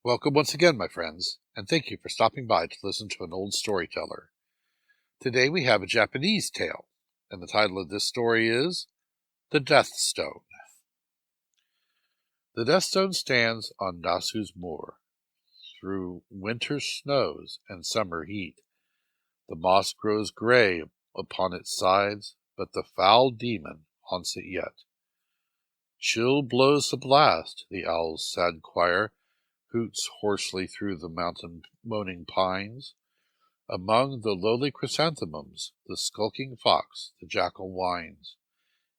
Welcome once again, my friends, and thank you for stopping by to listen to an old storyteller. Today we have a Japanese tale, and the title of this story is The Death Stone. The Death Stone stands on Nasu's moor. Through winter snows and summer heat, the moss grows gray upon its sides, but the foul demon haunts it yet. Chill blows the blast, the owl's sad choir hoots hoarsely through the mountain moaning pines. Among the lowly chrysanthemums, the skulking fox, the jackal whines,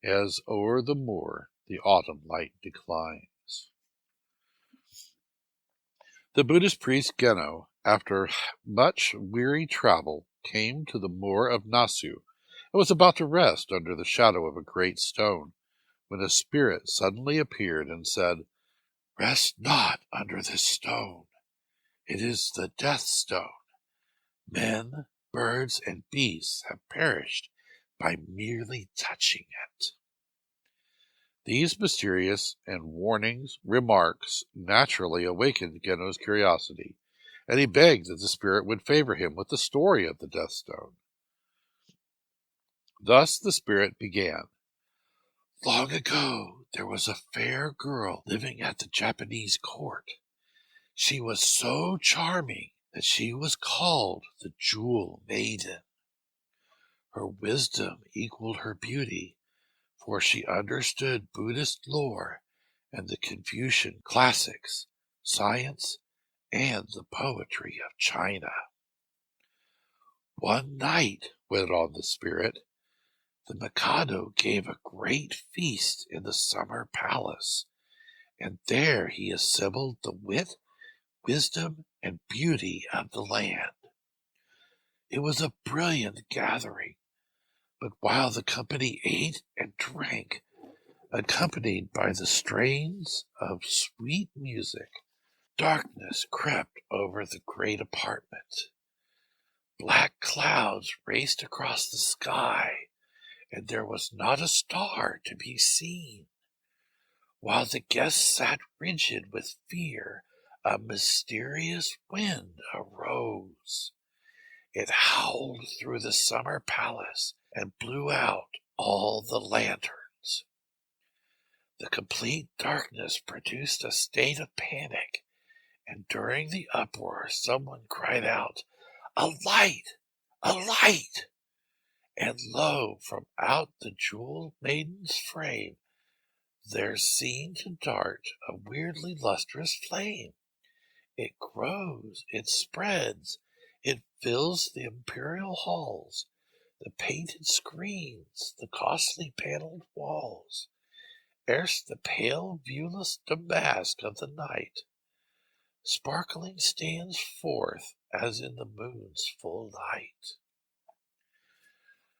as o'er the moor the autumn light declines. The Buddhist priest Geno, after much weary travel, came to the moor of Nasu, and was about to rest under the shadow of a great stone, when a spirit suddenly appeared and said, "Rest not under this stone. It is the Death Stone. Men, birds, and beasts have perished by merely touching it." These mysterious and warning remarks naturally awakened Geno's curiosity, and he begged that the spirit would favor him with the story of the Death Stone. Thus the spirit began. Long ago there was a fair girl living at the Japanese court. She was so charming that she was called the Jewel Maiden. Her wisdom equaled her beauty, for she understood Buddhist lore and the Confucian classics, science, and the poetry of China. One night, went on the spirit, the Mikado gave a great feast in the summer palace, and there he assembled the wit, wisdom, and beauty of the land. It was a brilliant gathering, but while the company ate and drank, accompanied by the strains of sweet music, darkness crept over the great apartment. Black clouds raced across the sky, and there was not a star to be seen. While the guests sat rigid with fear, a mysterious wind arose. It howled through the summer palace and blew out all the lanterns. The complete darkness produced a state of panic, and during the uproar someone cried out, "A light! A light!" And lo, from out the Jewel Maiden's frame there seemed to dart a weirdly lustrous flame. It grows, it spreads, it fills the imperial halls, the painted screens, the costly paneled walls. Erst the pale viewless damask of the night, sparkling stands forth as in the moon's full light.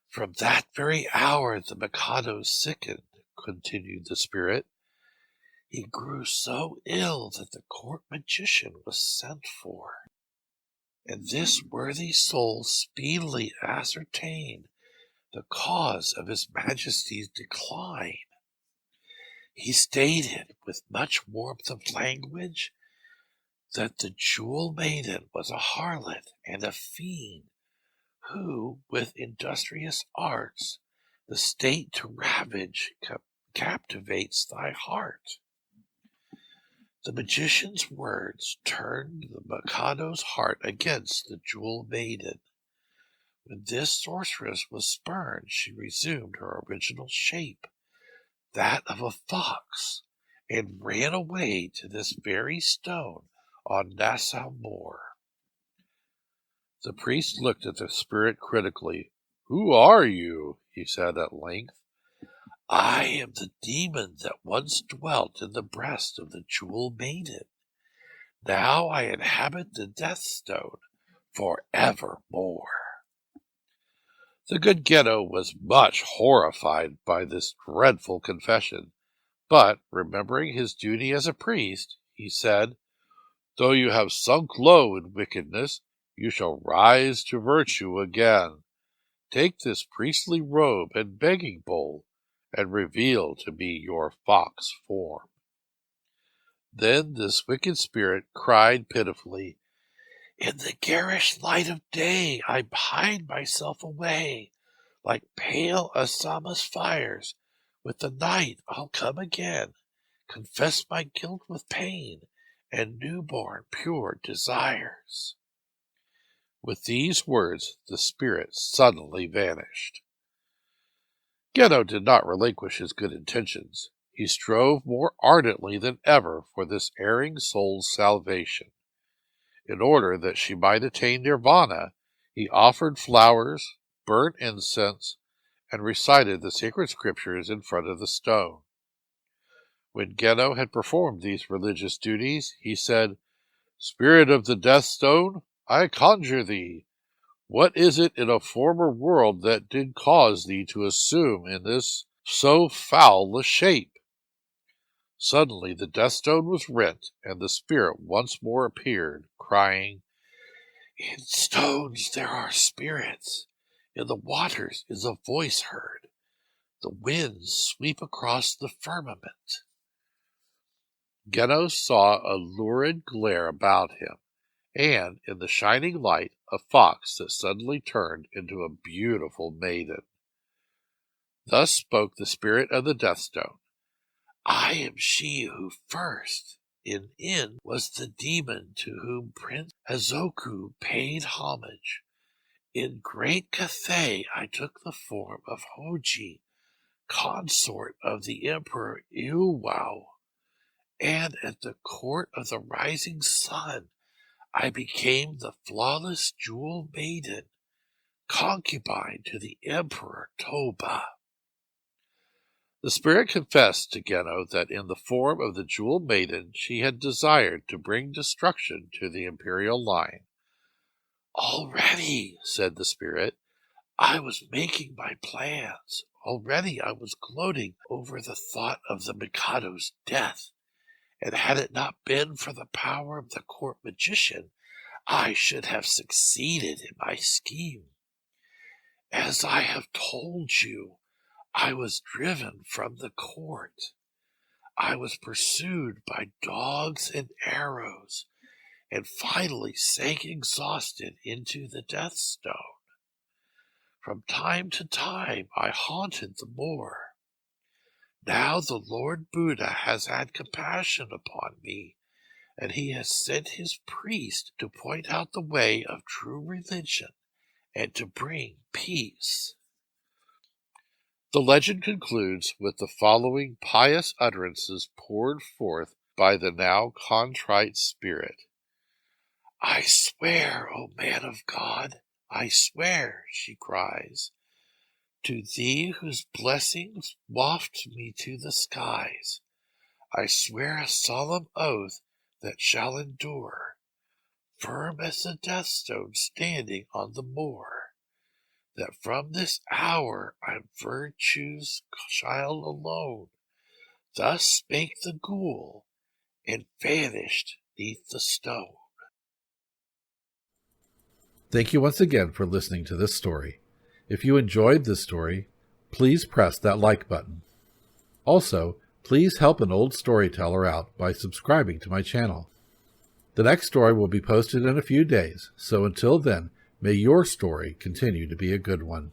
From that very hour the Mikado sickened, continued the spirit. He grew so ill that the court magician was sent for, and this worthy soul speedily ascertained the cause of his majesty's decline. He stated with much warmth of language that the Jewel Maiden was a harlot and a fiend, who, with industrious arts, the state to ravage, captivates thy heart. The magician's words turned the Mikado's heart against the Jewel Maiden. When this sorceress was spurned, she resumed her original shape, that of a fox, and ran away to this very stone on Nassau Moor. The priest looked at the spirit critically. "Who are you?" he said at length. "I am the demon that once dwelt in the breast of the Jewel Maiden. Now I inhabit the Death Stone for evermore." The good Geno was much horrified by this dreadful confession, but, remembering his duty as a priest, he said, "Though you have sunk low in wickedness, you shall rise to virtue again. Take this priestly robe and begging bowl, and reveal to me your fox form." Then this wicked spirit cried pitifully, "In the garish light of day I hide myself away, like pale Osama's fires. With the night I'll come again, confess my guilt with pain, and newborn pure desires." With these words the spirit suddenly vanished. Ghetto did not relinquish his good intentions. He strove more ardently than ever for this erring soul's salvation. In order that she might attain nirvana, he offered flowers, burnt incense, and recited the sacred scriptures in front of the stone. When Ghetto had performed these religious duties, he said, "Spirit of the death stone, I conjure thee, what is it in a former world that did cause thee to assume in this so foul a shape?" Suddenly the death stone was rent, and the spirit once more appeared, crying, "In stones there are spirits. In the waters is a voice heard. The winds sweep across the firmament." Ghetto saw a lurid glare about him, and in the shining light a fox that suddenly turned into a beautiful maiden. Thus spoke the spirit of the death stone. "I am she who first in was the demon to whom Prince Hezoku paid homage. In great Cathay I took the form of Hoji, consort of the Emperor Iwao, and at the court of the rising sun I became the flawless jewel maiden, concubine to the Emperor Toba." The spirit confessed to Ghetto that in the form of the jewel maiden she had desired to bring destruction to the imperial line. "Already," said the spirit, "I was making my plans. Already I was gloating over the thought of the Mikado's death, and had it not been for the power of the court magician, I should have succeeded in my scheme. As I have told you, I was driven from the court. I was pursued by dogs and arrows, and finally sank exhausted into the death stone. From time to time I haunted the moor. Now the Lord Buddha has had compassion upon me, and he has sent his priest to point out the way of true religion and to bring peace." The legend concludes with the following pious utterances poured forth by the now contrite spirit. "I swear, O man of God, I swear," she cries, "to thee whose blessings waft me to the skies. I swear a solemn oath that shall endure, firm as the death stone standing on the moor, that from this hour I'm virtue's child alone." Thus spake the ghoul, and vanished neath the stone. Thank you once again for listening to this story. If you enjoyed this story, please press that like button. Also, please help an old storyteller out by subscribing to my channel. The next story will be posted in a few days, so until then, may your story continue to be a good one.